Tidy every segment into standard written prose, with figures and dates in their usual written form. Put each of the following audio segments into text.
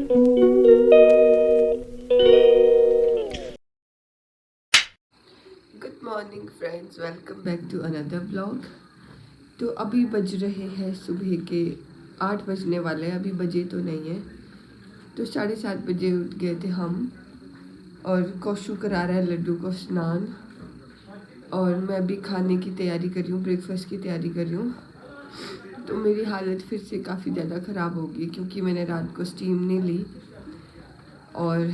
Good morning friends, welcome back to another vlog. तो अभी बज रहे हैं सुबह के 8 बजने वाले हैं, अभी बजे तो नहीं है। तो 7:30 बजे उठ गए थे हम, और कौशु करा रहा है लड्डू को स्नान, और मैं भी खाने की तैयारी कर रही हूँ, ब्रेकफास्ट की तैयारी कर रही हूँ। तो मेरी हालत फिर से काफ़ी ज़्यादा ख़राब हो गई क्योंकि मैंने रात को स्टीम नहीं ली, और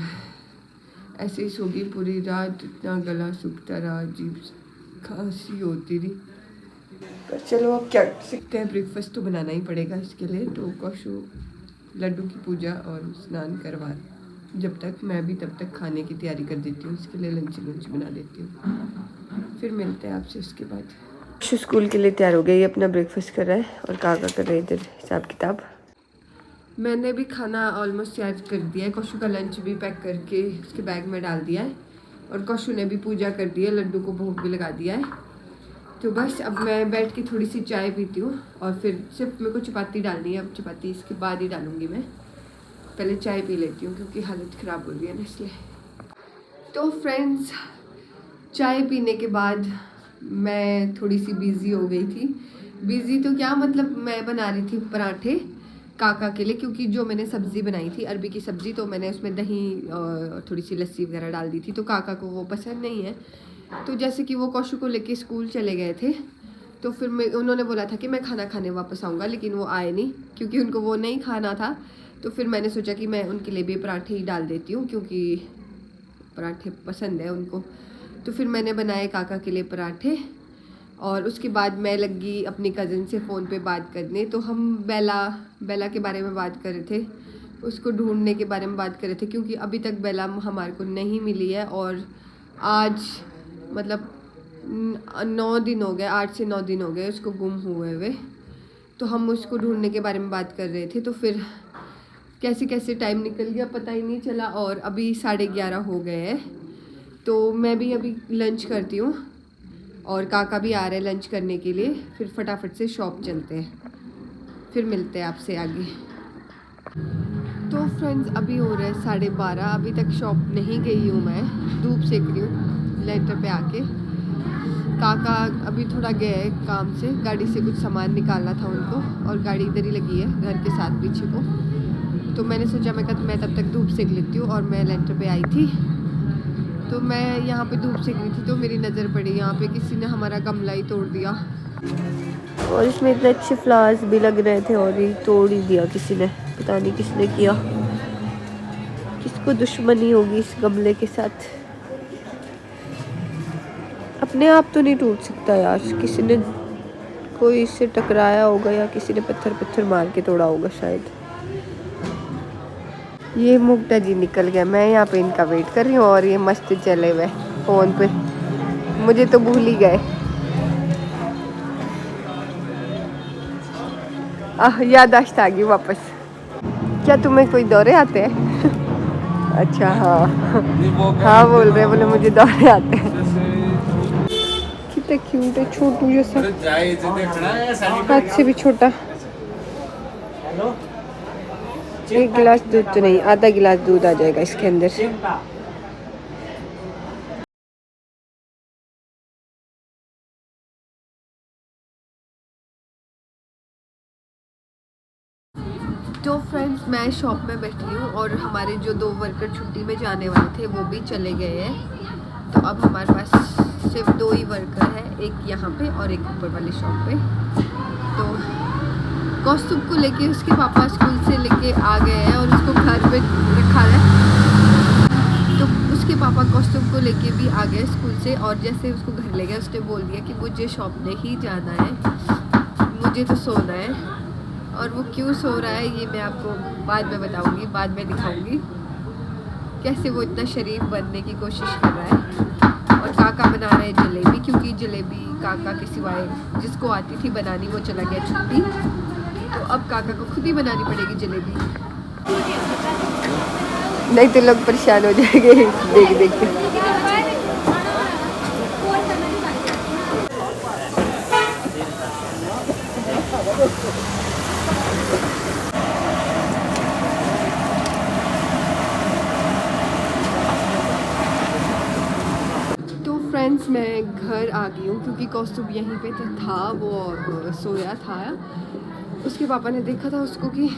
ऐसे ही सो गई पूरी रात। इतना गला सूखता रहा, अजीब खांसी होती रही। पर चलो अब क्या कर सकते हैं, ब्रेकफास्ट तो बनाना ही पड़ेगा इसके लिए। तो कौशु लड्डू की पूजा और स्नान करवा, जब तक मैं भी तब तक खाने की तैयारी कर देती हूँ, इसके लिए लंच बना देती हूँ। फिर मिलते हैं आपसे उसके बाद। कौशु स्कूल के लिए तैयार हो गई, अपना ब्रेकफास्ट कर रहा है, और काका कर रहे हैं इधर हिसाब किताब। मैंने भी खाना ऑलमोस्ट तैयार कर दिया है, कौशु का लंच भी पैक करके उसके बैग में डाल दिया है, और कौशु ने भी पूजा कर दी है, लड्डू को भोग भी लगा दिया है। तो बस अब मैं बैठ के थोड़ी सी चाय पीती हूँ, और फिर सिर्फ मेरे को चपाती डालनी है। अब चपाती इसके बाद ही डालूँगी मैं, पहले चाय पी लेती हूँ क्योंकि हालत ख़राब हो रही है ना, इसलिए। तो फ्रेंड्स, चाय पीने के बाद मैं थोड़ी सी बिज़ी हो गई थी। बिज़ी तो क्या, मतलब मैं बना रही थी पराठे काका के लिए, क्योंकि जो मैंने सब्ज़ी बनाई थी अरबी की सब्ज़ी, तो मैंने उसमें दही और थोड़ी सी लस्सी वगैरह डाल दी थी, तो काका को वो पसंद नहीं है। तो जैसे कि वो कौशु को लेके स्कूल चले गए थे, तो फिर उन्होंने बोला था कि मैं खाना खाने वापस आऊँगा, लेकिन वो आए नहीं क्योंकि उनको वो नहीं खाना था। तो फिर मैंने सोचा कि मैं उनके लिए भी पराठे ही डाल देती हूँ, क्योंकि पराठे पसंद है उनको। तो फिर मैंने बनाए काका के लिए पराठे, और उसके बाद मैं लगी अपनी कज़न से फ़ोन पे बात करने। तो हम बेला के बारे में बात कर रहे थे, उसको ढूंढने के बारे में बात कर रहे थे, क्योंकि अभी तक बेला हमारे को नहीं मिली है। और आज मतलब 9 दिन हो गए, 8 से 9 दिन हो गए उसको गुम हुए हुए। तो हम उसको ढूंढने के बारे में बात कर रहे थे, तो फिर कैसे कैसे टाइम निकल गया पता ही नहीं चला, और अभी 11:30 हो गए हैं। तो मैं भी अभी लंच करती हूँ, और काका भी आ रहे हैं लंच करने के लिए, फिर फटाफट से शॉप चलते हैं, फिर मिलते हैं आपसे आगे। तो फ्रेंड्स, अभी हो रहा है 12:30, अभी तक शॉप नहीं गई हूँ मैं, धूप सेक रही हूँ लेंटर पे आके। काका अभी थोड़ा गए है काम से, गाड़ी से कुछ सामान निकालना था उनको, और गाड़ी इधर ही लगी है घर के साथ पीछे को। तो मैंने सोचा मैं तब तक धूप सेक लेती हूँ, और मैं लेंटर पे आई थी, तो मैं यहाँ पे धूप सेक रही थी, तो मेरी नज़र पड़ी यहाँ पे किसी ने हमारा गमला ही तोड़ दिया, और इसमें इतने अच्छे फ्लावर्स भी लग रहे थे, और ये तोड़ ही दिया किसी ने, पता नहीं किसने किया। किसको दुश्मनी होगी इस गमले के साथ। अपने आप तो नहीं टूट सकता यार, किसी ने कोई इससे टकराया होगा, या किसी ने पत्थर मार के तोड़ा होगा शायद। ये मुक्ता जी निकल गया, मैं यहाँ पे इनका वेट कर रही हूँ, और ये मस्त चले हुए फ़ोन पे, मुझे तो भूल ही गए। याददाश्त आ गई वापस। क्या तुम्हें कोई दौरे आते हैं? अच्छा, हाँ हाँ, बोल रहे बोले मुझे दौरे आते हैं। कितने क्यूट है, छोटू जैसा, हाथ से भी छोटा। एक गिलास दूध तो नहीं, आधा गिलास दूध आ जाएगा इसके अंदर। तो फ्रेंड्स, मैं शॉप में बैठी हूँ, और हमारे जो 2 वर्कर छुट्टी में जाने वाले थे वो भी चले गए हैं। तो अब हमारे पास सिर्फ 2 ही वर्कर हैं, एक यहाँ पे और एक ऊपर वाली शॉप पे। तो कौस्तुभ को लेके उसके पापा स्कूल से लेके आ गए हैं, और उसको घर पे रखा है। तो उसके पापा कौस्तुभ को लेके भी आ गए स्कूल से, और जैसे उसको घर ले गए उसने बोल दिया कि मुझे शॉप नहीं जाना है, मुझे तो सोना है। और वो क्यों सो रहा है ये मैं आपको बाद में बताऊंगी, बाद में दिखाऊंगी कैसे वो इतना शरीफ बनने की कोशिश कर रहा है। और काका बना रहे हैं जलेबी, क्योंकि जलेबी काका के सिवाय जिसको आती थी बनानी वो चला गया छुट्टी, तो अब काका को खुद ही बनानी पड़ेगी जलेबी, नहीं तो लोग परेशान हो जाएंगे देख देख के। फ्रेंड्स मैं घर आ गई हूँ क्योंकि कौस्तुभ यहीं पे था, वो सोया था। उसके पापा ने देखा था उसको कि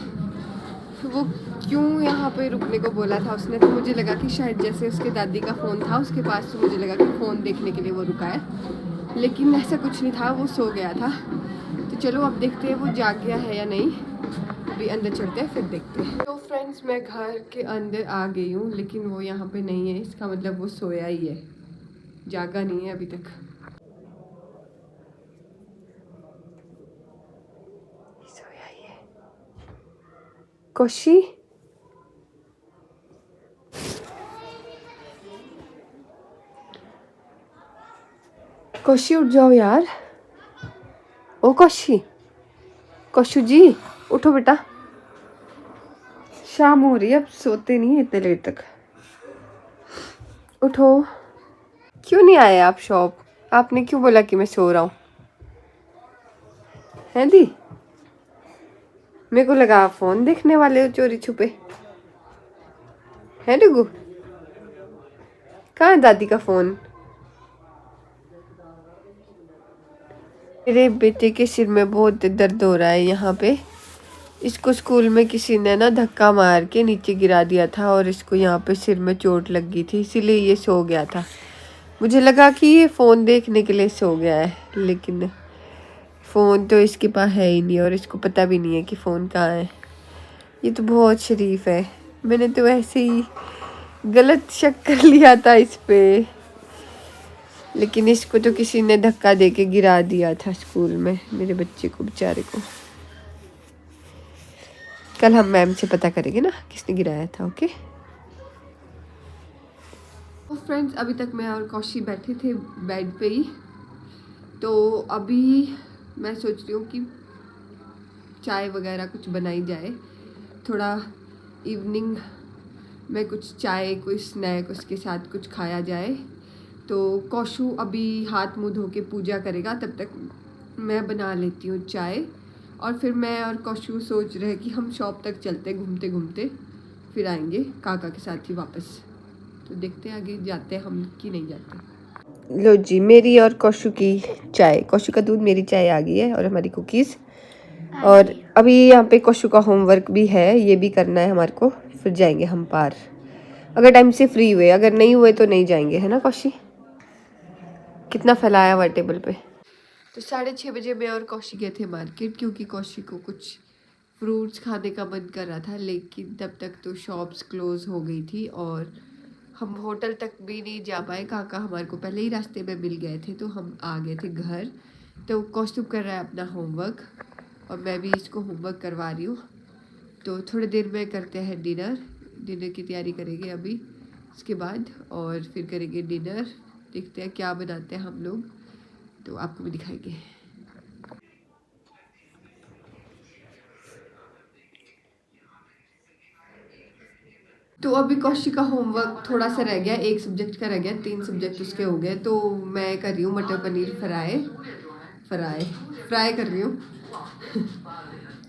वो क्यों यहाँ पे रुकने को बोला था उसने, तो मुझे लगा कि शायद जैसे उसके दादी का फ़ोन था उसके पास, तो मुझे लगा कि फ़ोन देखने के लिए वो रुका है, लेकिन ऐसा कुछ नहीं था, वो सो गया था। तो चलो अब देखते हैं वो जाग गया है या नहीं। अभी अंदर चलते हैं फिर देखते हैं। तो फ्रेंड्स मैं घर के अंदर आ गई हूँ, लेकिन वो यहाँ पे नहीं है, इसका मतलब वो सोया ही है, जागा नहीं है अभी तक। सोया ही है। कोशी कोशी उठ जाओ यार। ओ कोशी, कोशु जी उठो बेटा, शाम हो रही है, अब सोते नहीं है इतने लेट तक। उठो। क्यों नहीं आए आप शॉप? आपने क्यों बोला कि मैं सो रहा हूँ? हैं दी, मेरे को लगा आप फोन देखने वाले हो चोरी छुपे। है डुगू, कहाँ है दादी का फोन? मेरे बेटे के सिर में बहुत दर्द हो रहा है यहाँ पे। इसको स्कूल में किसी ने ना धक्का मार के नीचे गिरा दिया था और इसको यहाँ पे सिर में चोट लग गई थी, इसीलिए ये सो गया था। मुझे लगा कि ये फ़ोन देखने के लिए सो गया है, लेकिन फ़ोन तो इसके पास है ही नहीं और इसको पता भी नहीं है कि फ़ोन कहाँ है। ये तो बहुत शरीफ है, मैंने तो ऐसे ही गलत शक कर लिया था इस पे, लेकिन इसको तो किसी ने धक्का दे के गिरा दिया था स्कूल में, मेरे बच्चे को बेचारे को। कल हम मैम से पता करेंगे ना किसने गिराया था। ओके तो फ्रेंड्स अभी तक मैं और कौशी बैठे थे बेड पे ही, तो अभी मैं सोच रही हूँ कि चाय वगैरह कुछ बनाई जाए, थोड़ा इवनिंग में कुछ चाय कोई स्नैक उसके साथ कुछ खाया जाए। तो कौशु अभी हाथ मुंह धो के पूजा करेगा, तब तक मैं बना लेती हूँ चाय, और फिर मैं और कौशु सोच रहे कि हम शॉप तक चलते घूमते घूमते, फिर आएंगे काका के साथ ही वापस। तो देखते हैं आगे जाते हैं हम कि नहीं जाते। लो जी, मेरी और कौशु की चाय, कौशु का दूध, मेरी चाय आ गई है और हमारी कुकीज़। और अभी यहाँ पे कौशु का होमवर्क भी है, ये भी करना है हमारे को, फिर जाएंगे हम पार, अगर टाइम से फ्री हुए, अगर नहीं हुए तो नहीं जाएंगे, है ना कौशी? कितना फैलाया हुआ टेबल पे। तो 6:30 बजे मैं और कौशी गए थे मार्केट, क्योंकि कौशी को कुछ फ्रूट्स खाने का मन कर रहा था, लेकिन तब तक तो शॉप्स क्लोज हो गई थी और हम होटल तक भी नहीं जा पाए। काका हमारे को पहले ही रास्ते में मिल गए थे, तो हम आ गए थे घर। तो कौस्तुभ कर रहा है अपना होमवर्क और मैं भी इसको होमवर्क करवा रही हूँ। तो थोड़ी देर में करते हैं डिनर, डिनर की तैयारी करेंगे अभी इसके बाद, और फिर करेंगे डिनर, देखते हैं क्या बनाते हैं हम लोग, तो आपको भी दिखाएंगे। तो अभी कौशिक का होमवर्क थोड़ा सा रह गया, एक सब्जेक्ट का रह गया, 3 सब्जेक्ट उसके हो गए। तो मैं कर रही हूँ मटर पनीर फ्राई कर रही हूँ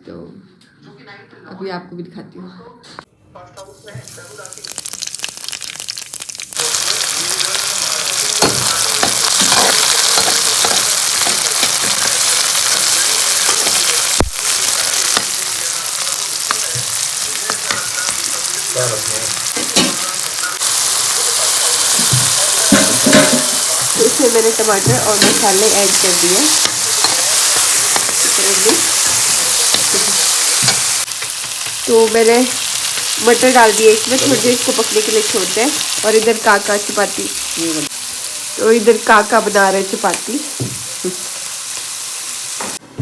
तो अभी आपको भी दिखाती हूँ। तो इसमें मैंने टमाटर और मसाले ऐड कर दिए। तो मैंने मटर डाल दिए इसमें, थोड़ी देर इसको पकने के लिए छोड़ते हैं। और इधर काका चपाती, तो इधर काका बना रहे चपाती।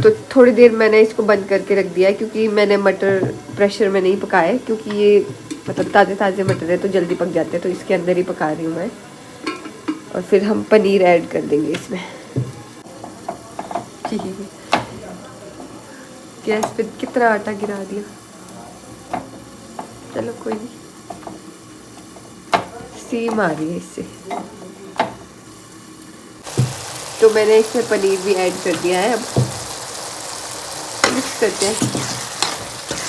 तो थोड़ी देर मैंने इसको बंद करके रख दिया, क्योंकि मैंने मटर प्रेशर में नहीं पकाए, क्योंकि ये मतलब ताज़े ताज़े मटर है तो जल्दी पक जाते हैं, तो इसके अंदर ही पका रही हूँ मैं। और फिर हम पनीर ऐड कर देंगे इसमें। गैस पे कितना आटा गिरा दिया, चलो कोई नहीं, सीम आ रही है इससे। तो मैंने इसमें पनीर भी ऐड कर दिया है, अब मिक्स करते हैं।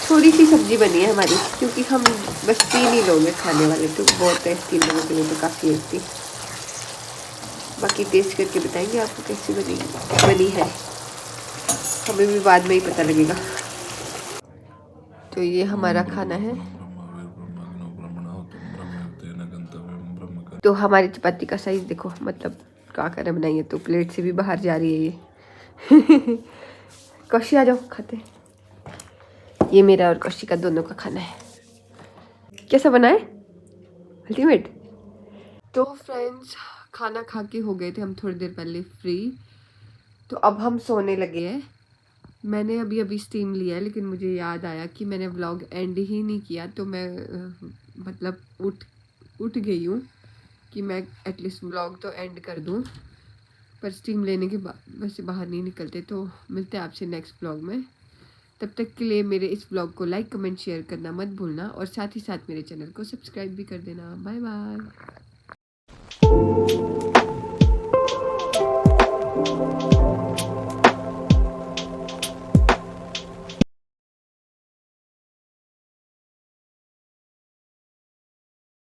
थोड़ी सी सब्जी बनी है हमारी, क्योंकि हम बस 3 ही लोग हैं खाने वाले, तो बहुत है 3 लोगों के लिए, तो काफ़ी है। बाकी टेस्ट करके बताएंगे आपको कैसी बनी है, हमें भी बाद में ही पता लगेगा। तो ये हमारा खाना है। तो हमारी चपाती का साइज देखो, मतलब क्या करे बनाई है, तो प्लेट से भी बाहर जा रही है ये। कौशी आ जाओ खाते। ये मेरा और कौशी का दोनों का खाना है। कैसा बना है अल्टीमेट। तो फ्रेंड्स खाना खा के हो गए थे हम थोड़ी देर पहले फ्री, तो अब हम सोने लगे हैं। मैंने अभी अभी स्टीम लिया है, लेकिन मुझे याद आया कि मैंने व्लॉग एंड ही नहीं किया, तो मैं मतलब उठ गई हूँ कि मैं एटलीस्ट व्लॉग तो एंड कर दूँ। पर स्टीम लेने के बाद वैसे बाहर नहीं निकलते। तो मिलते हैं आपसे नेक्स्ट व्लॉग में। तब तक के लिए मेरे इस व्लॉग को लाइक कमेंट शेयर करना मत भूलना, और साथ ही साथ मेरे चैनल को सब्सक्राइब भी कर देना। Bye bye.